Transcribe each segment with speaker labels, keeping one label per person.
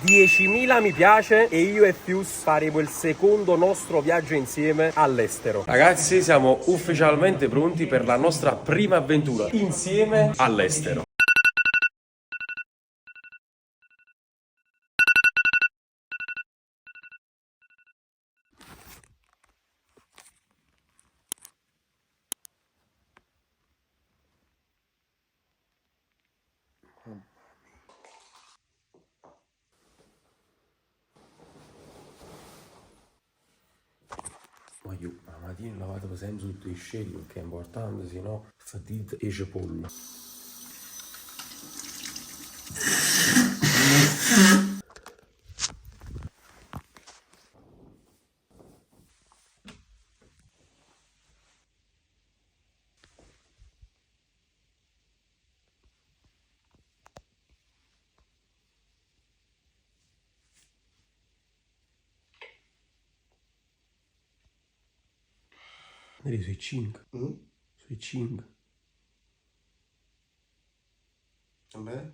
Speaker 1: 10.000 mi piace e io e Fius faremo il secondo nostro viaggio insieme all'estero. Ragazzi, siamo ufficialmente pronti per la nostra prima avventura insieme all'estero. Ma io la mattina lavate sempre sotto i scegli perché è importante, se no fatite esce pollo. Vedi sui 5. Sui 5.
Speaker 2: Vabbè.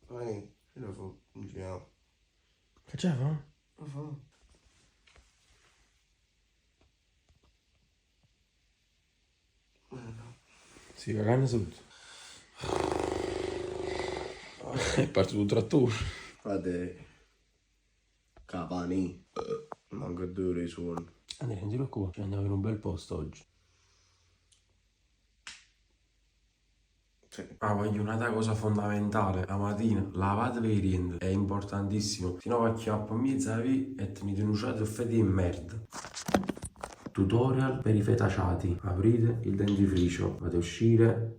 Speaker 2: Vai, lo fa, non giriamo.
Speaker 1: Che c'è, no?
Speaker 2: Lo fa.
Speaker 1: Si cagano sotto. È partito un trattore.
Speaker 2: Fate Cavani. Manca 2 ore di suono.
Speaker 1: Andrea, non ti preoccupare, ci andiamo in un bel posto oggi.
Speaker 2: Sì.
Speaker 1: Ah, voglio una cosa fondamentale. La mattina lavate le riende, è importantissimo. Se no va chiappo in mezzo a vi e mi denunciate fede di merda. Tutorial per i fetaciati. Aprite il dentifricio, fate uscire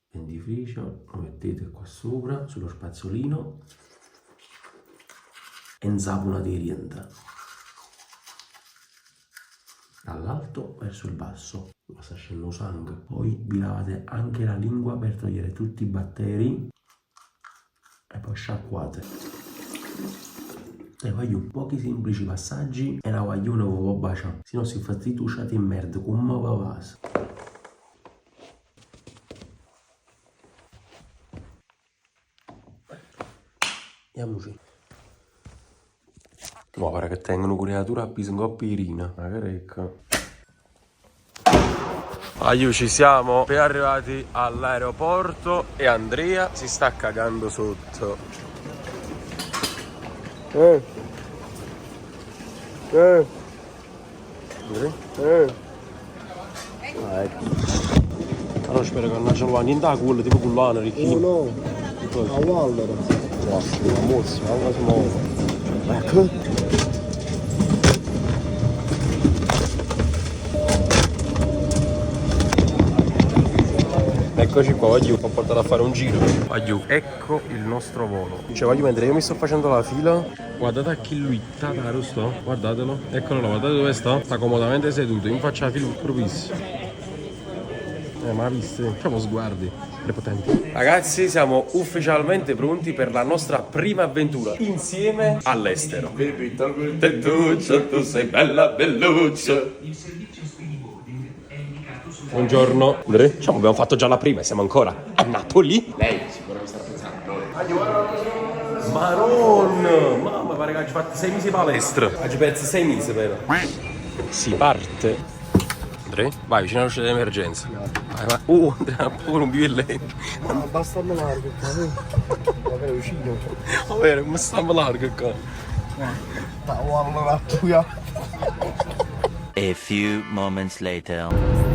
Speaker 1: il dentifricio, lo mettete qua sopra, sullo spazzolino e insaponate i riende. Dall'alto verso il basso, ma sta scendendo sangue. Poi vi lavate anche la lingua per togliere tutti i batteri e poi sciacquate. E voglio pochi semplici passaggi e una guaglione che vi bacia, se no si fate tuciate in merda come pavas. Andiamoci. No, guarda che tengono creatura a piso un coppa irina. Ma che recca. Aiuto, ci siamo appena arrivati all'aeroporto e Andrea si sta cagando sotto. Ah, ecco. Allora spero che non ce lo niente a culo, tipo cullano, ricchino.
Speaker 2: Oh no, a Waller.
Speaker 1: Guarda, la mozza, ma si muove.
Speaker 2: Ecco.
Speaker 1: Eccoci qua, voglio portare a fare un giro. Voglio, ecco il nostro volo. Cioè voglio mentre io mi sto facendo la fila. Guardate a chi lui tataro sto. Guardatelo. Eccolo là, guardate dove sta. Sta comodamente seduto. Io mi faccio la fila proprio. Ma visto? Facciamo sguardi prepotenti. Ragazzi, siamo ufficialmente pronti per la nostra prima avventura insieme all'estero.
Speaker 2: Baby, tolgo tettuccio, tu sei bella belluccio.
Speaker 1: Buongiorno. Diciamo, abbiamo fatto già la prima e siamo ancora a Napoli.
Speaker 2: Lei sicuramente starà pensando a noi.
Speaker 1: Ma non! Mamma, pare che oggi fatto 6 mesi di palestra. Oggi perso 6 mesi, vero? Si parte. Andrea, vai vicino all'uscita d'emergenza. Vai, vai. Andrea, pure un bivelletto.
Speaker 2: Abbastanza largo qua. Magari vicino.
Speaker 1: Va bene, ma stiamo largo qua.
Speaker 2: Allora tu ya.
Speaker 3: A few moments later.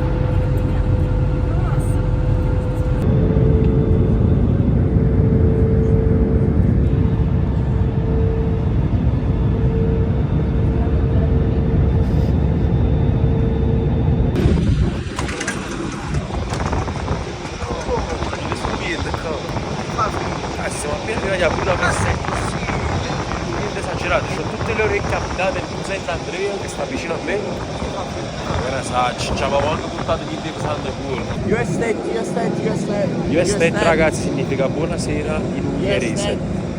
Speaker 1: Siamo appena arrivati a Budapest, niente esagerato, ho tutte le orecchie applicate il cousin Andrea che sta vicino a me. Ora sa, ci avevamo anche portato niente pesante pure. Io estet ragazzi significa buonasera in ungherese,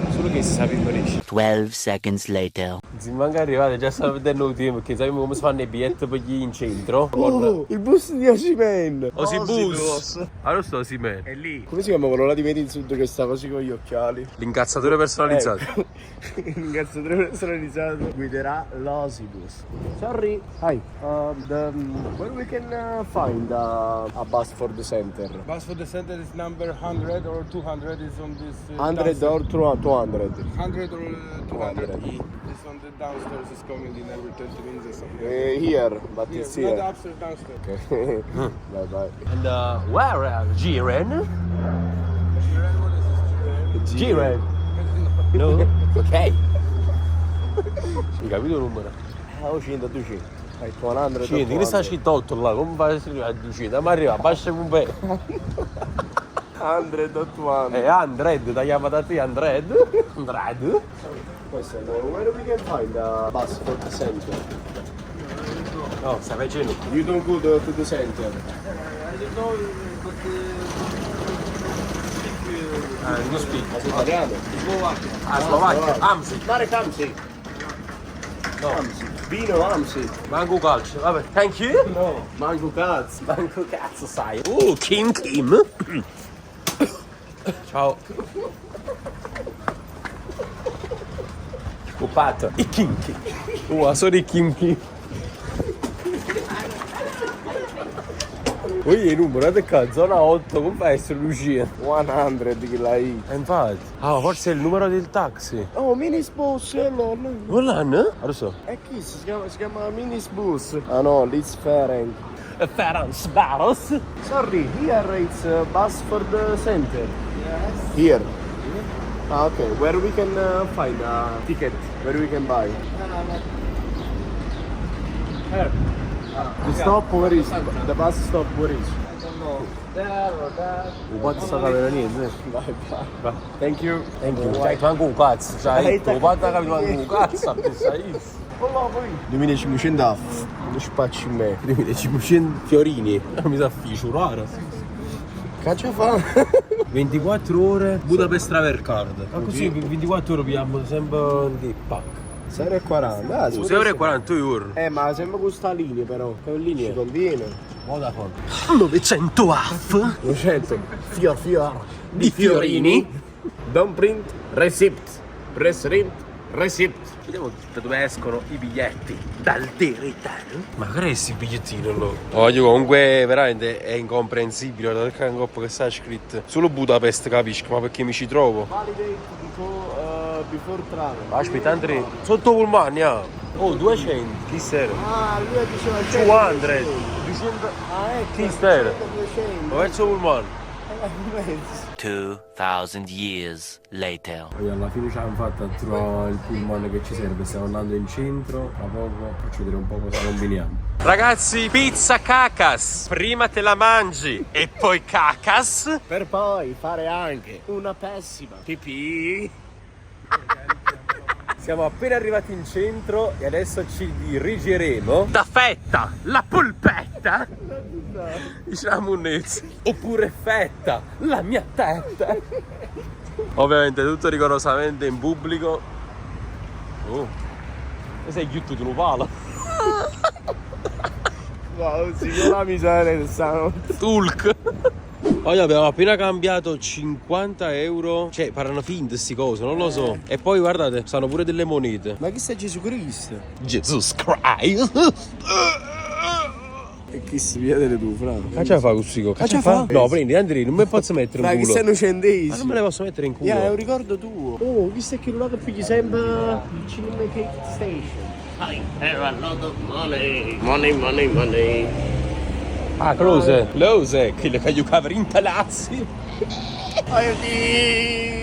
Speaker 1: solo che si sa in ungherese.
Speaker 3: 12 seconds later.
Speaker 1: Si manca arrivate, già stanno vedendo il tempo perché sappiamo come si fanno i biglietti per gli in centro.
Speaker 4: Oh, il bus di Osimen.
Speaker 1: Osibus. Allora sto Osimen.
Speaker 4: È lì. Come si chiama quello là di Made in Sud che sta così con gli occhiali?
Speaker 1: L'incazzatore personalizzato.
Speaker 4: Ecco. L'incazzatore personalizzato guiderà l'Osibus. Sorry. Hi. Where we can find a bus for the center?
Speaker 5: Bus for the center is number 100 or 200 is on this
Speaker 4: 100 or 200?
Speaker 5: 100 or 200.
Speaker 4: 200.
Speaker 5: This on the downstairs is coming in every 20 minutes or something.
Speaker 4: Here, but
Speaker 5: Yes,
Speaker 4: it's
Speaker 5: not
Speaker 4: here.
Speaker 5: upstairs, downstairs.
Speaker 4: Okay. Bye bye.
Speaker 1: And where are Jiren? Jiren. No? Ok. Hai capito il numero?
Speaker 4: Oh, 100, 200. Vai, 200.
Speaker 1: 100, che sta scritto 8 là, come fai a scrivere a 200? Ma arriva, basta un po'.
Speaker 4: 100 or 200.
Speaker 1: 100, ti chiama da te 100? 100?
Speaker 4: Questo è where we can find a bus for the center?
Speaker 1: No, stai facendo.
Speaker 4: You don't go to the center.
Speaker 1: Non speak.
Speaker 4: Ma sei italiano?
Speaker 1: Ah, Slovacchia. Amsi.
Speaker 4: Marek Amsi.
Speaker 1: No.
Speaker 4: Amsi. Vino Amsi.
Speaker 1: Manco calcio. Vabbè, thank you.
Speaker 4: No. Manco cazzo.
Speaker 1: Manco cazzo sai. Kim. Ciao. Occupato. I Kim. Sono i Kim. Poi il numero è che zona 8, come fa a essere Lucia?
Speaker 4: 100 che l'hai.
Speaker 1: Infatti. Ah, forse è il numero del taxi.
Speaker 4: Oh, Minisbus, allora.
Speaker 1: Non l'hanno? Lo so.
Speaker 4: E chi si chiama Minisbus? Ah no, Liz Ferenc.
Speaker 1: Ferenc Varos.
Speaker 4: Sorry, here it's bus for the center. Yes. Here. Ah, okay. Where we can find a ticket? Where we can buy? The stop where is? The bus stop where is?
Speaker 1: Non sta capendo niente.
Speaker 4: Vai. Thank you.
Speaker 1: Thank you. Cioè, tu manco un cazzo. Cioè, tu quanto hai capito manco un cazzo? Sai?
Speaker 4: 2500 AF. Non spacci in me.
Speaker 1: 2500 fiorini. Mi sa ficciurare.
Speaker 4: Caccia fa?
Speaker 1: 24 ore Budapest Travel Card. Ma così 24 ore pigliamo sempre un pack.
Speaker 4: 6,40. Ah,
Speaker 1: 6,40 euro.
Speaker 4: ma sempre con sta linea però. Che linea? Ci conviene.
Speaker 1: Vodafone. 900 AF
Speaker 4: 200. Fior.
Speaker 1: di fiorini.
Speaker 4: Don't print. Receipt. Press print. Receipt.
Speaker 1: Vediamo da dove escono i biglietti. Dal territorio. Ma che è questi bigliettini allora? Io comunque veramente è incomprensibile. Guardate che coppa che sta scritto. Solo Budapest capisco, ma perché mi ci trovo?
Speaker 4: Validate before travel.
Speaker 1: Aspetta, Andrea. Sotto Pullman, Oh, 200. Chi serve?
Speaker 4: Ah, lui diceva
Speaker 1: 200. 200.
Speaker 4: Ah, ecco.
Speaker 1: Chi serve?
Speaker 4: 200.
Speaker 1: Ma verso Pullman.
Speaker 3: 2000 years later.
Speaker 1: Poi alla fine ci hanno fatto a trovare il pullman che ci serve, stiamo andando in centro, tra poco faccio vedere un po' cosa combiniamo. Ragazzi, pizza cacas, prima te la mangi e poi cacas.
Speaker 4: Per poi fare anche una pessima pipì.
Speaker 1: Siamo appena arrivati in centro e adesso ci dirigeremo da fetta, la polpetta, diciamo un'ezza, oppure fetta, la mia tetta. Ovviamente tutto rigorosamente in pubblico. Oh, e sei chiuso di un palo.
Speaker 4: Wow, sì, la miseria del sangue.
Speaker 1: Tulk. Oggi abbiamo appena cambiato 50 euro. Cioè, parlano finte sti cose, non lo so. E poi guardate, stanno pure delle monete.
Speaker 4: Ma chi sta Gesù Cristo?
Speaker 1: Jesus Christ.
Speaker 4: E chi si vede tu, fra?
Speaker 1: Caccia fa così? Caccia fa? No, prendi, Andrea, non mi posso mettere
Speaker 4: Ma
Speaker 1: in
Speaker 4: chi
Speaker 1: culo.
Speaker 4: stanno
Speaker 1: Ma
Speaker 4: centesimi?
Speaker 1: non me le posso mettere in culo.
Speaker 4: È un ricordo tuo. Oh, chi sta che non pigli sempre il cinema cake station. I have a lot of money. Money.
Speaker 1: Ah, close. Close. Quello che io cavolo in palazzi.
Speaker 4: I have this.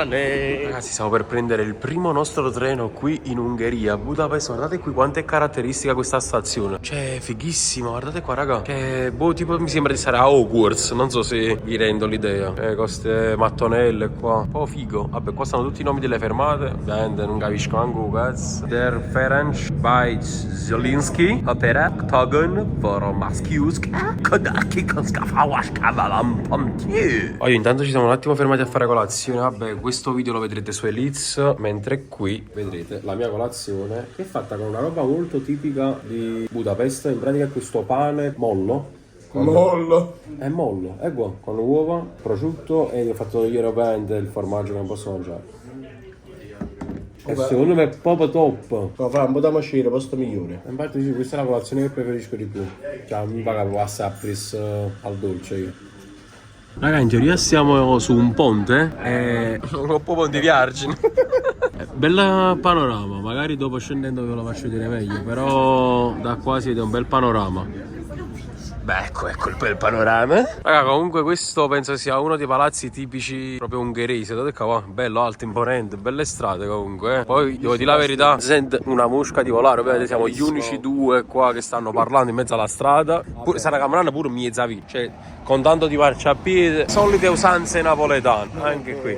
Speaker 4: Money.
Speaker 1: Ragazzi, stiamo per prendere il primo nostro treno qui in Ungheria, Budapest. Guardate qui quanto è caratteristica questa stazione. Cioè, fighissima, guardate qua, raga. Che, boh, tipo mi sembra di stare a Hogwarts. Non so se vi rendo l'idea. Queste mattonelle qua. Un po' figo. Vabbè, qua stanno tutti i nomi delle fermate. Ovviamente non capisco manco un cazzo. Der Ferenc by Zielinski. Opera Togon. Voromaskiuska. Kodaki Konskafawashka Valampontie. Io intanto intanto ci siamo un attimo fermati a fare colazione. Vabbè, questo video lo vedrete su Eliz, mentre qui vedrete la mia colazione, che è fatta con una roba molto tipica di Budapest. In pratica è questo pane mollo.
Speaker 4: Mollo.
Speaker 1: È mollo, è buono, con uova, prosciutto e gli ho fatto togliere ovviamente il formaggio che non posso mangiare. E secondo me è proprio top.
Speaker 4: Ma fa un po' da macere, posto migliore.
Speaker 1: Infatti sì, questa è la colazione che preferisco di più. Cioè mi paga passa al dolce io. Raga, in teoria siamo su un ponte e un po' ponti di argine. Bella panorama, magari dopo scendendo ve lo faccio vedere meglio, però da qua si vede un bel panorama. Beh, ecco il bel panorama. Raga, comunque questo penso sia uno dei palazzi tipici proprio ungheresi. Guardate qua, bello, alto, imponente, belle strade comunque. Poi devo dire la verità, si sente una mosca di volare. Ovviamente siamo gli unici due qua che stanno parlando in mezzo alla strada. Sta camminando pure mezza via, cioè con tanto di marciapiede, solite usanze napoletane, anche qui.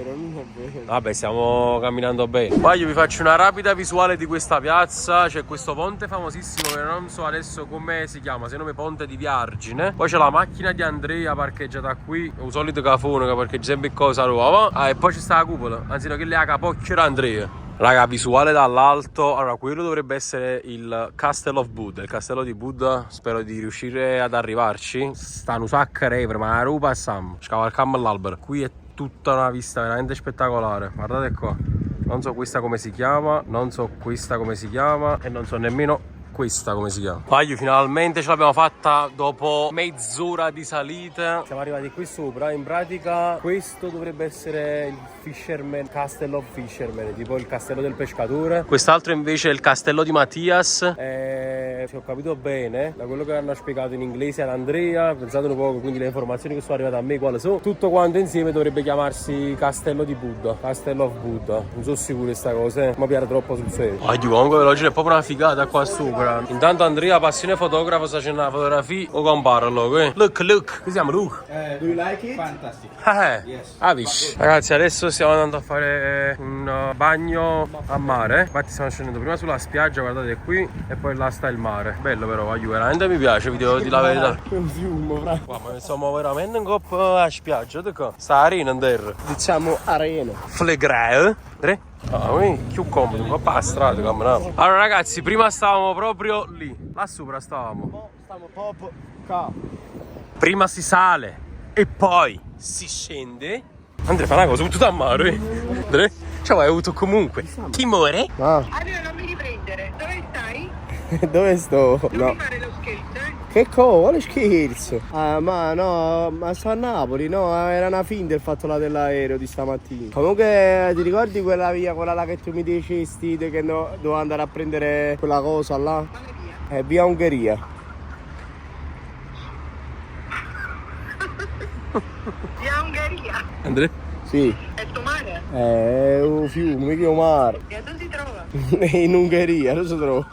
Speaker 1: Vabbè, stiamo camminando bene. Poi io vi faccio una rapida visuale di questa piazza. C'è questo ponte famosissimo che non so adesso come si chiama, se nome Ponte di Viargine. Poi c'è la macchina di Andrea parcheggiata qui, un solito cafone che parcheggia sempre cosa nuova. E poi c'è sta la cupola, anzi no, che lei ha capocchia Andrea. Raga, visuale dall'alto. Allora, quello dovrebbe essere il Castle of Buddha, il castello di Buddha. Spero di riuscire ad arrivarci. Stanno un sacco di ma la rupa passiamo. Scavalcammo l'albero. Qui è tutta una vista veramente spettacolare. Guardate qua. Non so questa come si chiama, non so questa come si chiama e non so nemmeno questa come si chiama. Paio, finalmente ce l'abbiamo fatta dopo mezz'ora di salita. Siamo arrivati qui sopra. In pratica questo dovrebbe essere il Fisherman, Castle of Fisherman, tipo il castello del pescatore. Quest'altro invece è il castello di Mattias. Se ho capito bene, da quello che hanno spiegato in inglese ad Andrea, pensate un po', quindi le informazioni che sono arrivate a me quali sono, tutto quanto insieme dovrebbe chiamarsi Castello di Buddha, Castle of Buddha. Non sono sicuro di sta cosa, mi piace troppo sul serio. Comunque veloce, è proprio una figata qua sopra. Intanto Andrea, passione fotografo, sta facendo una fotografia o comparlo. Look, che siamo Luke?
Speaker 4: Do you like it?
Speaker 5: Fantastic.
Speaker 1: Yes. Ragazzi, adesso stiamo andando a fare un bagno a mare. Infatti stiamo scendendo prima sulla spiaggia, guardate qui, e poi là sta il mare. Bello però, veramente mi piace, vi devo dire la verità.
Speaker 4: È un fiume, fra.
Speaker 1: Ma siamo veramente un po' a spiaggia, qua. Sta arena in terra.
Speaker 4: Diciamo arena.
Speaker 1: Flegreo. Più comodo, un po' a strada camminiamo. Allora ragazzi, prima stavamo proprio lì. Là sopra stavamo.
Speaker 4: Stiamo proprio qua.
Speaker 1: Prima si sale e poi si scende. Andrea, fa una cosa, tutto a mare. Andrea? Ciao, hai avuto comunque timore?
Speaker 4: Ah.
Speaker 6: Allora non mi riprendere, dove stai?
Speaker 4: Dove sto?
Speaker 6: Non
Speaker 4: No.
Speaker 6: mi fare lo scherzo, eh?
Speaker 4: Che cosa? Quale scherzo? Ah, ma no, ma sto a Napoli, no? Era una finta il fatto là dell'aereo di stamattina. Comunque, ti ricordi quella via, quella là che tu mi dicesti che dovevo andare a prendere quella cosa là?
Speaker 6: Quale via?
Speaker 4: È via Ungheria.
Speaker 6: Via Ungheria.
Speaker 1: Andrea?
Speaker 4: Sì.
Speaker 6: È tuo mare?
Speaker 4: È un fiume, mica un mare.
Speaker 6: E dove si trova?
Speaker 4: In Ungheria, dove si trova?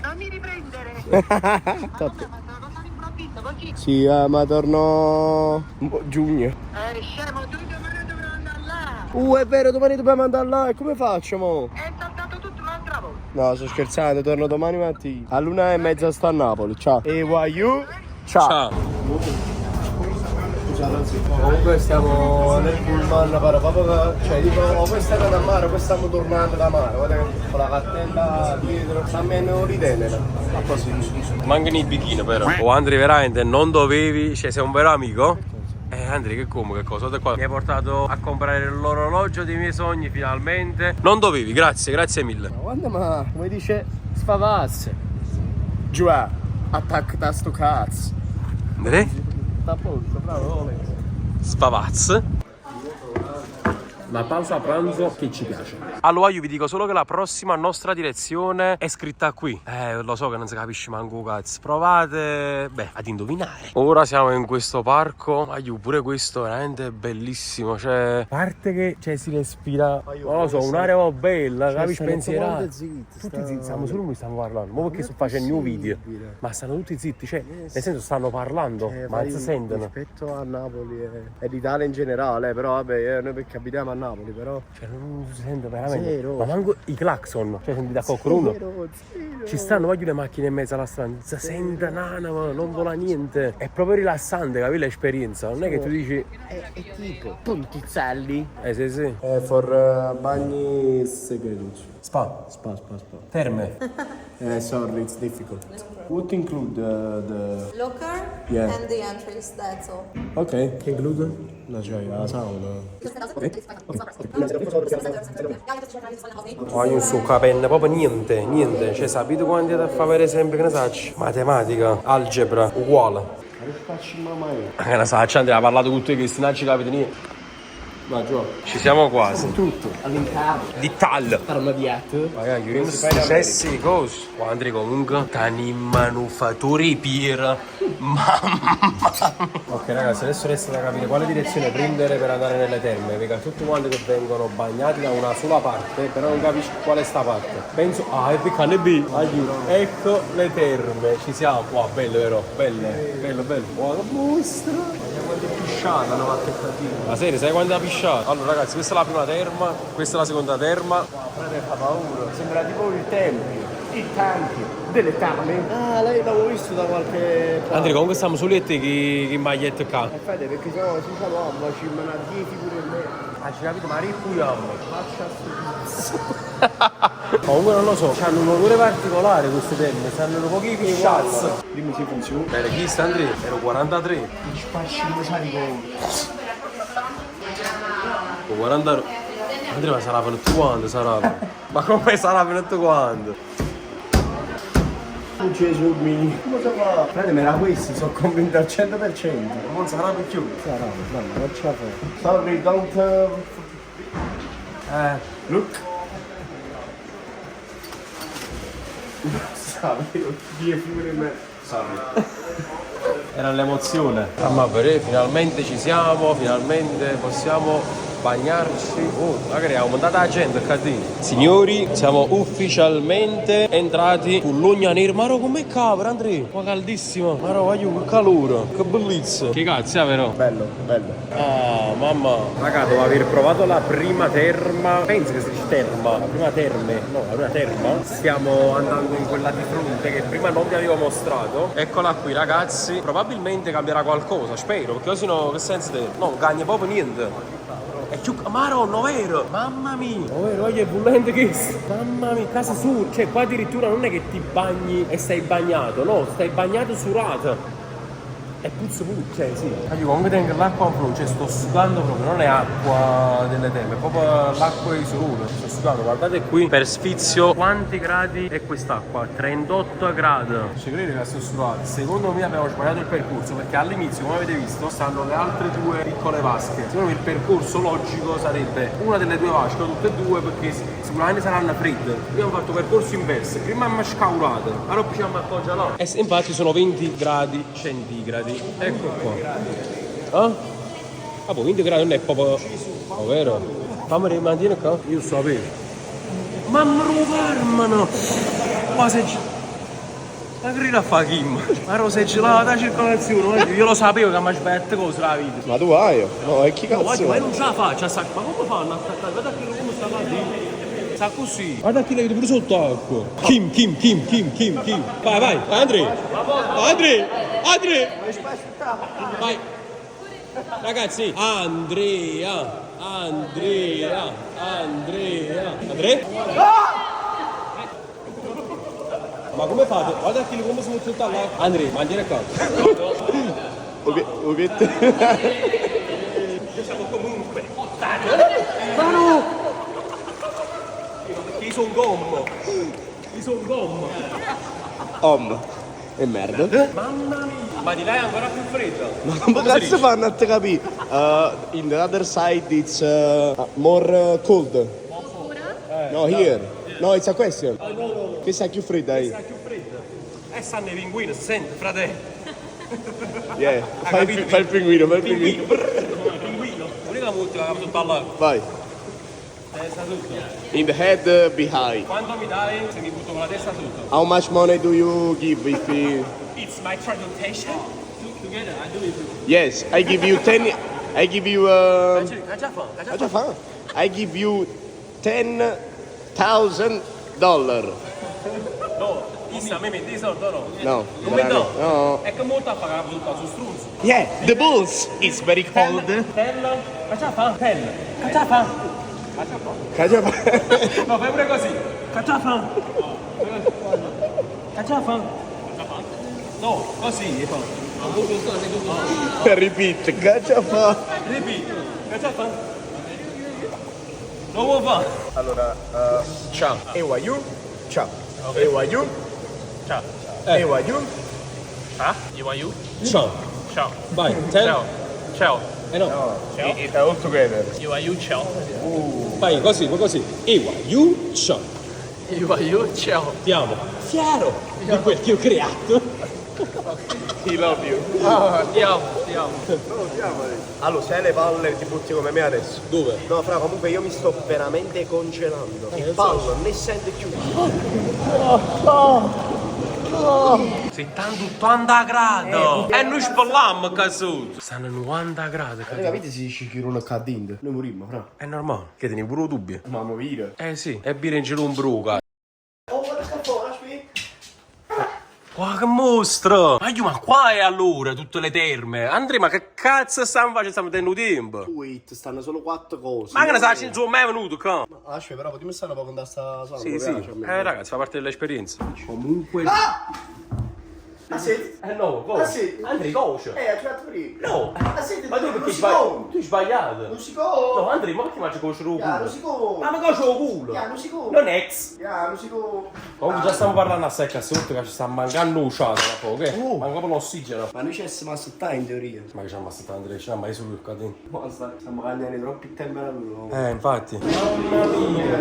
Speaker 6: Non mi riprendere. Ma sono cosa all'improvviso, così?
Speaker 4: Sì, ma torno un po' giugno.
Speaker 6: Scemo, tu domani dovrai andare là.
Speaker 4: È vero, domani dobbiamo andare là, e come faccio, mo?
Speaker 6: È saltato tutto un'altra volta.
Speaker 4: No, sto scherzando, torno domani mattina. A1:30 sto a Napoli, ciao. E you? Ciao. Comunque stiamo nel pullman, cioè dico, questa era da mare, poi stiamo tornando da mare, guarda che con la cartella dietro, sta meno ridere, ma così.
Speaker 1: Mancano i bikini però. Oh Andrea, veramente non dovevi, cioè sei un vero amico. Andrea, che come, che cosa? Qua. Mi hai portato a comprare l'orologio dei miei sogni finalmente. Non dovevi, grazie mille.
Speaker 4: Ma guarda, ma come dice Sfavazze. Giù, attacca sto cazzo.
Speaker 1: Andrea?
Speaker 4: Sta polso, bravo,
Speaker 1: Spavaz. La pausa pranzo che ci piace. Allora io vi dico solo che la prossima nostra direzione è scritta qui. Lo so che non si capisce manco cazzo. Provate, ad indovinare. Ora siamo in questo parco. Ma io pure questo è veramente bellissimo. Cioè, a parte che si respira, non lo so, un'area bella, capisci, spensierata. Tutti zitti, siamo solo noi stiamo parlando. Ma perché sto facendo un video? Ma stanno tutti zitti, cioè, nel senso stanno parlando, ma non si sentono.
Speaker 4: Rispetto a Napoli e l'Italia in generale, però vabbè, noi perché abitiamo a Napoli, però.
Speaker 1: Cioè, non si sente veramente.
Speaker 4: Zero.
Speaker 1: Ma manco i clacson. Cioè, senti da qualcuno.
Speaker 4: Zero.
Speaker 1: Ci stanno, voglio le macchine in mezzo alla strada. Non si sente nada, ma non vola niente. È proprio rilassante, capire l'esperienza. Non è che tu dici.
Speaker 4: È tipo Ponticelli.
Speaker 1: Sì, sì.
Speaker 4: For bagni segreti.
Speaker 1: Spa.
Speaker 4: Spa.
Speaker 1: Terme.
Speaker 4: Sorry, it's difficult. What include the...
Speaker 7: Locker
Speaker 4: Yeah.
Speaker 7: and the entries, that's all.
Speaker 4: Ok, che include? La la sauna.
Speaker 1: Voglio un succo a penna, proprio niente. Cioè, sapete quanti da fare per esempio, che ne sacci? Matematica, algebra, uguale. Che ne sacci, Andrea, ha parlato con tutti questi, non ci capite niente.
Speaker 4: Va giù.
Speaker 1: Ci siamo quasi.
Speaker 4: Tutto all'interno.
Speaker 1: Di tal.
Speaker 4: Parmadietto.
Speaker 1: Raga, chiudiamo successi cose. Quandri comunque tani manufattori pier. Mamma. Ok ragazzi, adesso resta da capire quale direzione prendere per andare nelle terme, perché tutti quanti che vengono bagnati da una sola parte, però non capisco qual è sta parte. Penso, è piccante B. Ecco le terme, ci siamo. Wow, bello vero? Bello. Wow, la mostra. Vediamo quanto è pisciata la mattettatina. La serie, sai quanto è pisciata? Allora ragazzi, questa è la prima terma, questa è la seconda terma.
Speaker 4: Frate, fa paura. Sembra tipo il tempio. Il tempio delle terme. Ah, lei l'avevo visto da qualche parte.
Speaker 1: Andrea, comunque stiamo soli e te che magliette qua.
Speaker 4: Fate, perché sennò si sa mamma, ci me la 10 pure me.
Speaker 1: Ah, ci capito, ma ripuiamo.
Speaker 4: Faccia sto
Speaker 1: Comunque non lo so, hanno un odore particolare queste terme, stanno un pochi pisciazzi.
Speaker 4: Dimmi se funziona.
Speaker 1: Bene, chi sta Andrea? Ero 43.
Speaker 4: Il spaccio di salico.
Speaker 1: Con 40. Andrea, ma sarà venuto quando? Sarà? Ma come sarà venuto quando?
Speaker 4: Oh Gesù mio. Come si fa? Frate, ma era questo, sono convinto al 100%.
Speaker 1: Non sarà più.
Speaker 4: Sarà, mamma, non ce la fai. Sorry, don't... Look. Sorry, via pure me. Sorry.
Speaker 1: Era l'emozione. Mamma per finalmente ci siamo, finalmente possiamo bagnarci. Oh, magari abbiamo mandato la gente cadì. Signori, siamo ufficialmente entrati con l'ogna nera. Maro com'è capra, Andrea? Ma caldissimo. Maro, voglio che calore. Che bellezza. Che cazzo è vero?
Speaker 4: Bello.
Speaker 1: Ah, mamma. Raga, dopo aver provato la prima terma, penso che si dice terma, la prima terma, stiamo andando in quella di fronte che prima non vi avevo mostrato. Eccola qui ragazzi, probabilmente cambierà qualcosa, spero, perché così no, che senso deve? No, non cambia proprio niente. È più Maronna, vero? Mamma mia! Vero, è bollente che mamma mia, casa su, cioè qua addirittura non è che ti bagni e stai bagnato, no, stai bagnato surato. È puzzo, cioè sì. Io comunque tengo l'acqua a flow, cioè sto sudando proprio, non è acqua delle terme, è proprio l'acqua di sudore. Sto sudando, guardate qui, per sfizio, quanti gradi è quest'acqua? 38 gradi. Ci crede che sto sudato? Secondo me abbiamo sbagliato il percorso, perché all'inizio, come avete visto, stanno le altre due piccole vasche. Secondo me il percorso logico sarebbe una delle due vasche, o tutte e due, perché sicuramente saranno fredde. Abbiamo fatto percorso inverso, prima abbiamo scaurato, ora poi ci abbiamo appoggiato. E infatti sono 20 gradi centigradi. Ecco qua. Ah? Ah, poi 20 gradi non è proprio. Oh, vero? Fammi rimanere qua. Io so bene. Mamma rovarmano! Ma se. Ma che la fa Kim? Ma se ce l'ha la circolazione, io lo sapevo che mi aspetta cosa la vita.
Speaker 4: Ma tu vai? No, e chi
Speaker 1: Ma
Speaker 4: cazzo?
Speaker 1: io non ce la faccio, ma come fanno a attaccare? Guarda che come sta là lì. Sta così. Guarda chi l'hai pure sott'acqua. Kim. Vai, Andrea. Vai. Ragazzi, Andrea. Ma come fate? Guarda chi come si mette tutta là. Andrea, mangiare qua.
Speaker 4: Obiettivo.
Speaker 1: Siamo comunque. Ma no! Chi sono gommo.
Speaker 4: E merda.
Speaker 1: Mamma mia. Ma di là è ancora più fredda.
Speaker 4: Ma come cazzo fanno a te capire? In the other side it's more cold. No, here. No, it's a question. Che sa più fredda
Speaker 1: Sta più fredda. Stanno i pinguini, si sente, fratello.
Speaker 4: Yeah. Fai il pinguino.
Speaker 1: Pinguino. L'unica multipla che tutto là.
Speaker 4: Vai.
Speaker 1: Testa tutto.
Speaker 4: In the head, behind.
Speaker 1: Quanto mi dai se mi butto con la testa sotto?
Speaker 4: How much money do you give if you...
Speaker 1: It's my transportation. Together, I do it.
Speaker 4: Yes, I give you 10... I give you...
Speaker 1: Già fa.
Speaker 4: già fa? I give you $10,000.
Speaker 1: No, chissà, mi metti i soldi o no?
Speaker 4: No.
Speaker 1: Come no?
Speaker 4: No.
Speaker 1: È che molto a pagare tutta su strunzo.
Speaker 4: Yeah, the bulls is very cold.
Speaker 1: Tella, cacciafa, tella, cacciafa.
Speaker 4: Cacciafa.
Speaker 1: No, fai pure così. Cacciafa. Cacciafa. No, così.
Speaker 4: Repeat, cacciafa.
Speaker 1: Ripeto, cacciafa. Lo vuoi fare?
Speaker 4: Allora, ciao. Ewa you. Ciao. Ewa you.
Speaker 5: Ciao.
Speaker 4: Ewa you.
Speaker 5: Ah? You want you?
Speaker 1: Ciao.
Speaker 5: Ciao.
Speaker 1: Vai, tell.
Speaker 5: Ciao. Ciao.
Speaker 1: No.
Speaker 4: All together.
Speaker 5: You want you? Ciao.
Speaker 1: Vai così, poi così. Ewa, you, ciao.
Speaker 5: You want you? Ciao.
Speaker 1: Ti amo. Fiero di quel che ho creato.
Speaker 4: He love you.
Speaker 5: Ti amo, ti amo.
Speaker 4: Allora, se hai le palle ti butti come me adesso.
Speaker 1: Dove?
Speaker 4: No, fra, comunque io mi sto veramente congelando. Il pallo ne sente più.
Speaker 1: 70-80 gradi! E noi spallammo cazzuto! Stanno a 90 gradi,
Speaker 4: Capite se ci chiudono cadendo? Noi morimmo, fra.
Speaker 1: È normale, che tieni pure dubbio.
Speaker 4: Ma morire.
Speaker 1: Eh sì, è birra in giro un bruca.
Speaker 4: Oh, guarda che fuori, aspetta.
Speaker 1: Qua che mostro! Ma qua è allora tutte le terme! Andrea, ma che cazzo stiamo facendo? Stiamo tenendo tempo!
Speaker 4: Wait, stanno solo 4 cose.
Speaker 1: Ma che ne sai, non sono mai venuto qua!
Speaker 4: Aspetta, però potremmo stare un po' con questa sala.
Speaker 1: Sì, sì. Ragazzi, fa parte dell'esperienza. Comunque...
Speaker 4: Ah, sì?
Speaker 1: no, cosa?
Speaker 4: Ah, sì?
Speaker 1: Andrea, cosa?
Speaker 4: Hai fatto prima.
Speaker 1: No!
Speaker 4: Ah, sì,
Speaker 1: Ma tu
Speaker 4: non
Speaker 1: perché
Speaker 4: si
Speaker 1: sbagli?
Speaker 4: può.
Speaker 1: Tu hai sbagliato!
Speaker 4: Non si può.
Speaker 1: No, Andrea, ma perché mangi conoscere il
Speaker 4: Non
Speaker 1: culo?
Speaker 4: si può.
Speaker 1: Ma cosa ho culo?
Speaker 4: Non si può.
Speaker 1: Non ex!
Speaker 4: Non si può.
Speaker 1: Comunque già stiamo parlando assai che sotto che ci sta mancando usciato da poco, che? Manca proprio l'ossigeno.
Speaker 4: Ma noi ci siamo aspettati in teoria.
Speaker 1: Ma che ci hanno passato Andrea? Ci hanno mai solo il catino.
Speaker 4: Stiamo cambiando troppi temperature.
Speaker 1: Infatti. Mamma mia,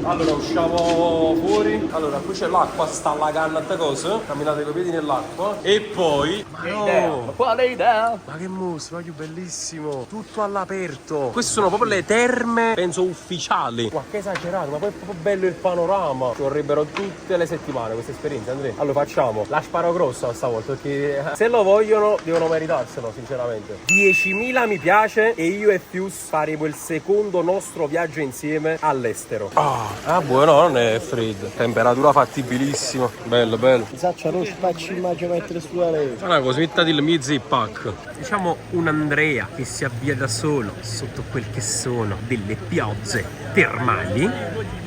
Speaker 1: allora usciamo fuori. Allora qui c'è l'acqua, sta allagando altre cose. Camminate con i piedi nell'acqua. E poi. Ma no!
Speaker 4: Quale idea?
Speaker 1: Ma che mostro, ma che bellissimo! Tutto all'aperto. Queste sono proprio le terme, penso ufficiali. Ma che esagerato, ma poi è proprio bello il panorama. Ci vorrebbero tutte le settimane queste esperienze, Andrea. Allora facciamo. La sparo grossa stavolta, perché se lo vogliono devono meritarselo, sinceramente. 10.000 mi piace e io e Fius faremo il secondo nostro viaggio insieme all'estero. Ah, buono, non è freddo. Temperatura fattibilissima. Bello, bello.
Speaker 4: Esatto, non spacci immagino mettere sulla leva.
Speaker 1: Una cosa, mettati il mio zip pack. Diciamo un Andrea che si avvia da solo sotto quel che sono delle piogge termali.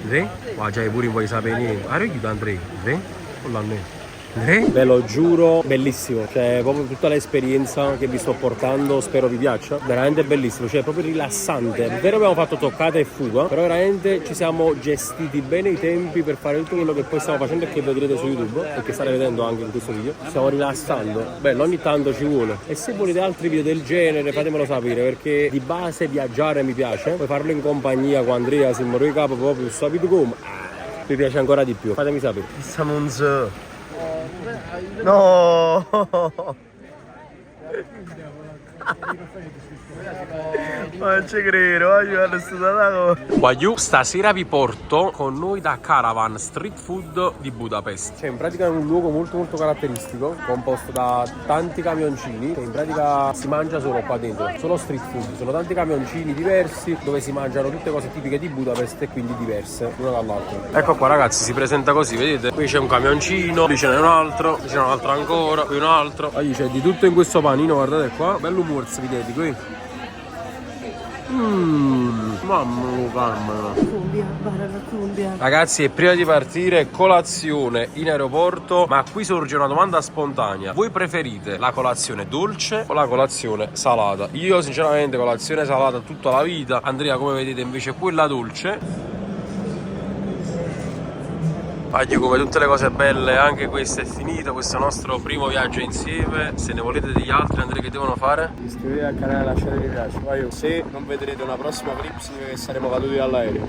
Speaker 1: Ve? Ma già pure vuoi sapere niente. Aiuta Andrea, ve? Con la me. Ve lo giuro, bellissimo, cioè proprio tutta l'esperienza che vi sto portando, spero vi piaccia, veramente bellissimo, cioè proprio rilassante. È vero abbiamo fatto toccata e fuga, però veramente ci siamo gestiti bene i tempi per fare tutto quello che poi stiamo facendo e che vedrete su YouTube e che state vedendo anche in questo video. Ci stiamo rilassando, bello, ogni tanto ci vuole. E se volete altri video del genere fatemelo sapere, perché di base viaggiare mi piace, puoi farlo in compagnia con Andrea, se muore il capo proprio, sapete come? Mi piace ancora di più, fatemi sapere. Siamo un zoo.
Speaker 4: No! Non ci credo, Wagyu,
Speaker 1: stasera vi porto con noi da Caravan Street Food di Budapest. Cioè in pratica è un luogo molto molto caratteristico, composto da tanti camioncini, che in pratica si mangia solo qua dentro, solo street food, sono tanti camioncini diversi dove si mangiano tutte cose tipiche di Budapest e quindi diverse l'una dall'altra. Ecco qua ragazzi, si presenta così, vedete? Qui c'è un camioncino, qui ce n'è un altro, qui c'è un altro ancora, qui un altro. Poi c'è di tutto in questo panino, guardate qua, bello murz, vedete qui. Mamma. Ragazzi, e prima di partire colazione in aeroporto, ma qui sorge una domanda spontanea: voi preferite la colazione dolce o la colazione salata? Io sinceramente colazione salata tutta la vita. Andrea, come vedete, invece quella dolce. Oggi, come tutte le cose belle, anche questo è finito, questo è il nostro primo viaggio insieme. Se ne volete degli altri, Andrea, che devono fare?
Speaker 4: Iscrivetevi al canale e lasciate mi piace. Se non vedrete una prossima clip significa che saremo caduti dall'aereo.